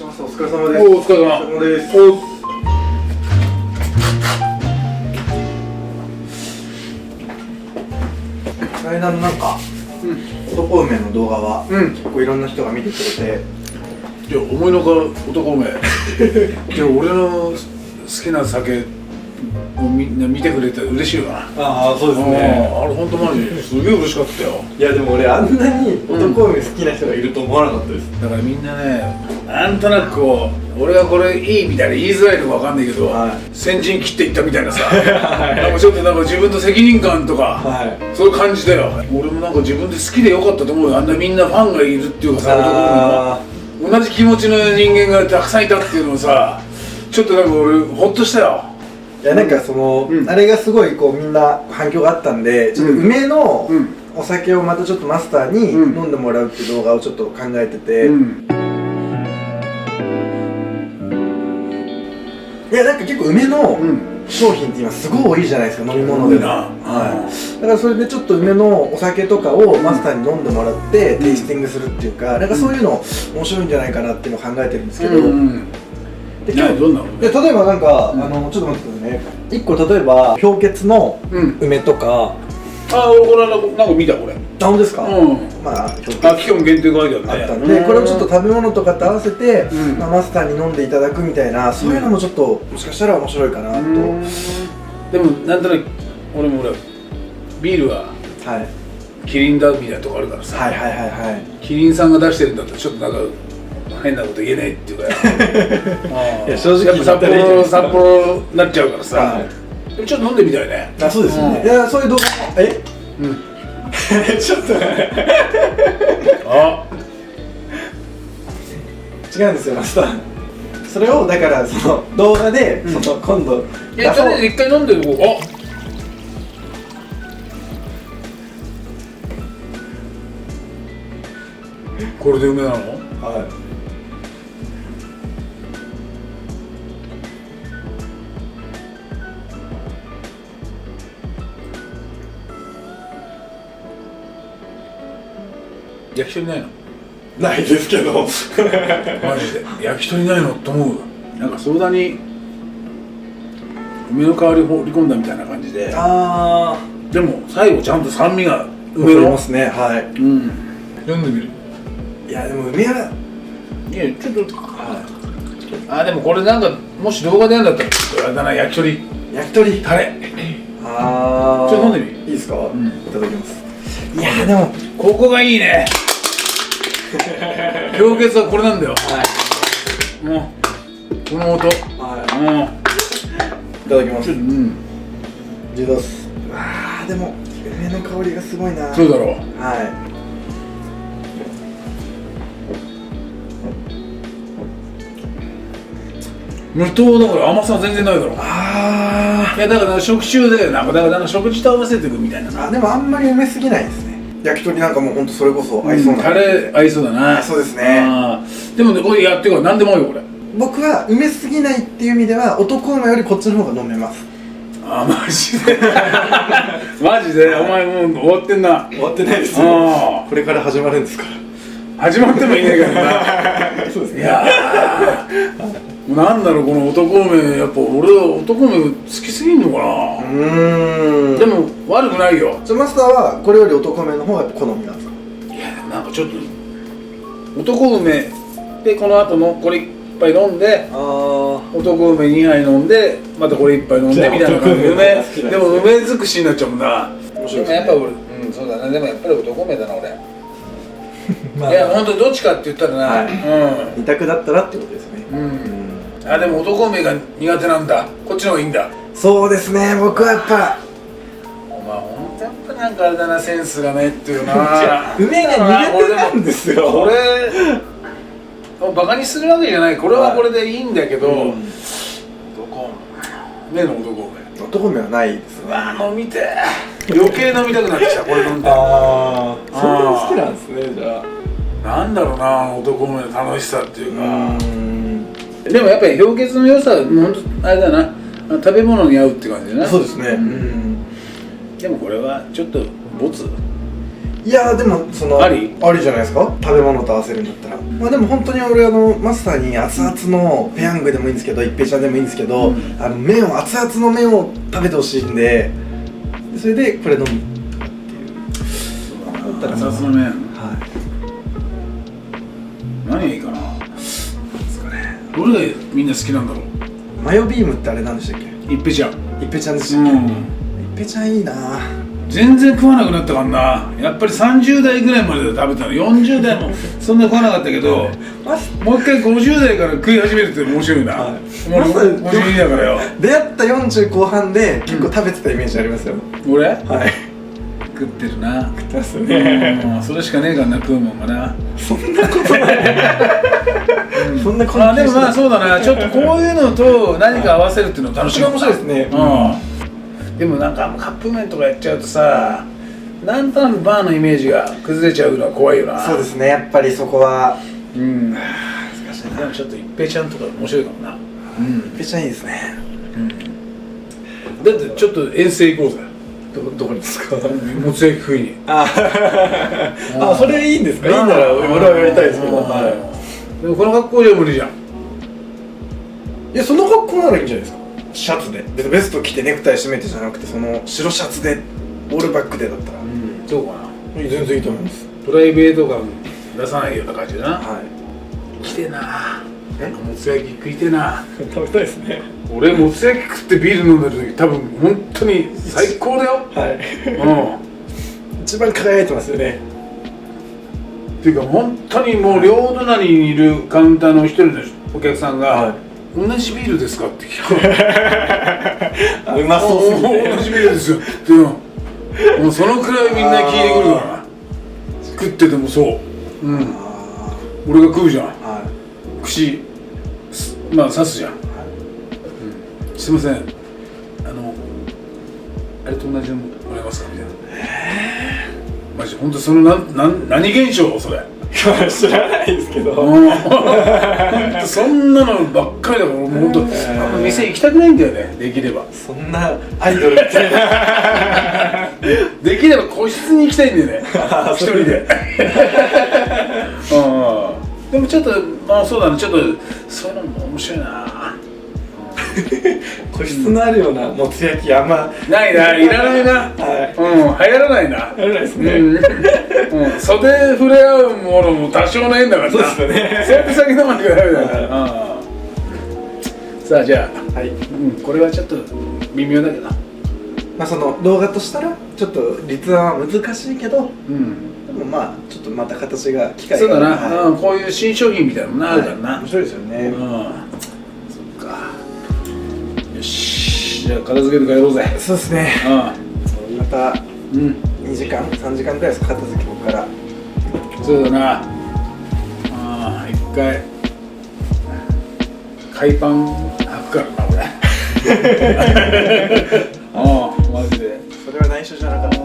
します。お疲れ様です。お疲れ様です。この間のなんか、男梅の動画は、結構いろんな人が見てくれて、いや、思いのほか男梅いや、俺の好きな酒をみんな見てくれて嬉しいよな。ああ、そうですあれほんとマジすげえ嬉しかったよ。いやでも俺あんなに男梅好きな人がいると思わなかったです。だからみんなね、なんとなくこう俺がこれいいみたいな言いづらいのかわかんないけど、先陣切っていったみたいなさなんかちょっとなんか自分と責任感とか、そういう感じだよ。俺もなんか自分で好きでよかったと思うよ。あんなみんなファンがいるっていうかさ、男の同じ気持ちの人間がたくさんいたっていうのをさ、ちょっとなんか俺ホッとしたよ。いやなんかその、あれがすごいこうみんな反響があったんで、ちょっと梅のお酒をまたちょっとマスターに飲んでもらうっていう動画をちょっと考えてて、いやなんか結構梅の商品って今すごい多いじゃないですか、飲み物でも。だからそれでちょっと梅のお酒とかをマスターに飲んでもらってテイスティングするっていうか、なんかそういうの面白いんじゃないかなっていうのを考えてるんですけど、で今日どんなの？例えばなんか、ちょっと待ってくださいね。1個例えば氷結の梅とか、俺これなんか見たこれ。あ、本当ですか？まあ期間限定書いてあったんで、これをちょっと食べ物とかと合わせて、マスターに飲んでいただくみたいな、そういうのもちょっともしかしたら面白いかなと。でもなんとなく俺もビールはキリンだみたいなとこあるからさ、キリンさんが出してるんだったらちょっとなんか変なこと言えないっていうかいや正直やっぱ札幌になっちゃうからさ、でもちょっと飲んでみたいね。あ、そうですね。いや、そういう動画ちょっと違うんですよマスター。それをだからその動画でその今度とりあえず一回飲んでる。これで梅なの？焼き鳥ないの？ないですけどマジで焼き鳥ないのと思う。なんかソーダに梅の香りを放り込んだみたいな感じで、でも最後ちゃんと酸味が梅のますね。読んでみる。いやでも梅は、いやちょっとでもこれなんかもし動画でやるんだったらあれだな、焼き鳥タレ。ちょっと飲んでみる？いいですか？いただきます。いやでもここがいいね。氷結はこれなんだよ。もうこの音。いただきます。ジュース。でも梅の香りがすごいな。そうだろう。無糖だから甘さ全然ないだろ。いやだから食中でなんか食事と合わせていくみたいな。でもあんまり梅すぎないですね。焼き鳥なんかもうほんとそれこそ合いそうな。タレ合いそうだな。そうですね。でもね、これやってるから何でも合うよこれ。僕は梅すぎないっていう意味では男梅よりこっちの方が飲めます。マジでマジでお前もう終わってんな。終わってないですよ。これから始まるんですから。始まってもいいんだけどな。そうですね。いやなんだろう、この男梅、やっぱ俺は男梅好きすぎんのかな。でも悪くないよ。マスターはこれより男梅の方がやっぱ好みなんですか？いやなんかちょっと男梅でこの後のこれ1杯飲んで、男梅2杯飲んでまたこれ1杯飲んでみたいな感じででも梅尽くしになっちゃうもんな。でもやっぱ俺そうだね。でもやっぱり男梅だな俺。いや本当にどっちかって言ったらな、二択だったらってことですね。でも男梅が苦手なんだ。こっちの方がいいんだ。そうですね。僕はやっぱお前ほんとやっぱなんかあれだな、センスがねっていうな。梅が苦手なんですよ。これバカにするわけじゃない。これはこれでいいんだけど、男梅の男梅はないですね。飲みて余計飲みたくなってきた。これ飲んで。そんな好きなんですね。じゃあなんだろうな、男梅の楽しさっていうか。でもやっぱり氷結の良さは本当あれだな、食べ物に合うって感じだな。そうですね。でもこれはちょっとボツ。いやでもそのありじゃないですか、食べ物と合わせるんだったら。まあでも本当に俺マスターに熱々のペヤングでもいいんですけど、一平ちゃんでもいいんですけど、麺を熱々の麺を食べてほしいんで、それでこれ飲むっていう。熱々の麺、はい。何がいいかな。ですかね。どれがみんな好きなんだろう。マヨビームってあれなんでしたっけ？一平ちゃん。一平ちゃんでしたっけ？一平ちゃんいいな。全然食わなくなったからな。やっぱり30代ぐらいまでで食べたの。40代もそんな食わなかったけど、もう一回50代から食い始めるって面白いな。もう52だからよ。出会った40後半で結構食べてたイメージありますよ。俺？はい。食ってるな。食ってますよね。それしかねえからな、食うもんがな。そんなことない。そんなことない。でもまあそうだな。ちょっとこういうのと何か合わせるっていうの楽しい。面白いですね。でもなんかカップ麺とかやっちゃうとさ、なんとなくバーのイメージが崩れちゃうのは怖いよな。そうですね、やっぱりそこは難しいな。でもちょっと一平ちゃんとか面白いかもな。一平ちゃんいいですね。だってちょっと遠征行こうぜ。どこにですか？もつ焼き食いに。それいいんですか？いいなら俺はやりたいですけど。でもこの格好じゃ無理じゃん。いや、その格好ならいいんじゃないですか。シャツで別にベスト着てネクタイ締めてじゃなくて、その白シャツでオールバックでだったらそうかな。全然いいと思います。プライベート感出さないような感じでな。はい。来てな。もつ焼き食いてな。食べたいですね。俺もつ焼き食ってビール飲んでる時多分本当に最高だよ。はい。一番輝いてますよね。っていうか本当にもう両隣にいるカウンターの一人のお客さんが、同じビールですかって聞く。うまそうすぎて。同じビールですよってもうそのくらいみんな聞いてくるからな。食っててもそう。俺が食うじゃん。串まあ刺すじゃん。すいません。あれと同じのもらえますかみたいな。マジ本当その何現象それ。知らないですけど。そんなのばっかりだから俺も本当店行きたくないんだよね。できれば。そんなアイドルみたいな。できれば個室に行きたいんだよね。一人で。でもちょっとまあそうだね。ちょっとそういうのも面白いな。個室のあるようなもつ焼きあんまないな、いらないな。流行らないな。流行らないですね。袖触れ合うものも多少の縁だからな。そうですよね。そうやって酒飲まなきゃダメだから。さあじゃあ、これはちょっと微妙だけど。まあその動画としたらちょっと立案は難しいけど、でもまあちょっとまた形が機会が。そうだな。こういう新商品みたいなのもあるからな。面白いですよね。そっか。よし、じゃあ片付けて帰ろうぜ。そうですね。また2時間3時間くらいですか、片付けここから。そうだな。一回海パン履くからな俺。マジで。それは内緒じゃなかった。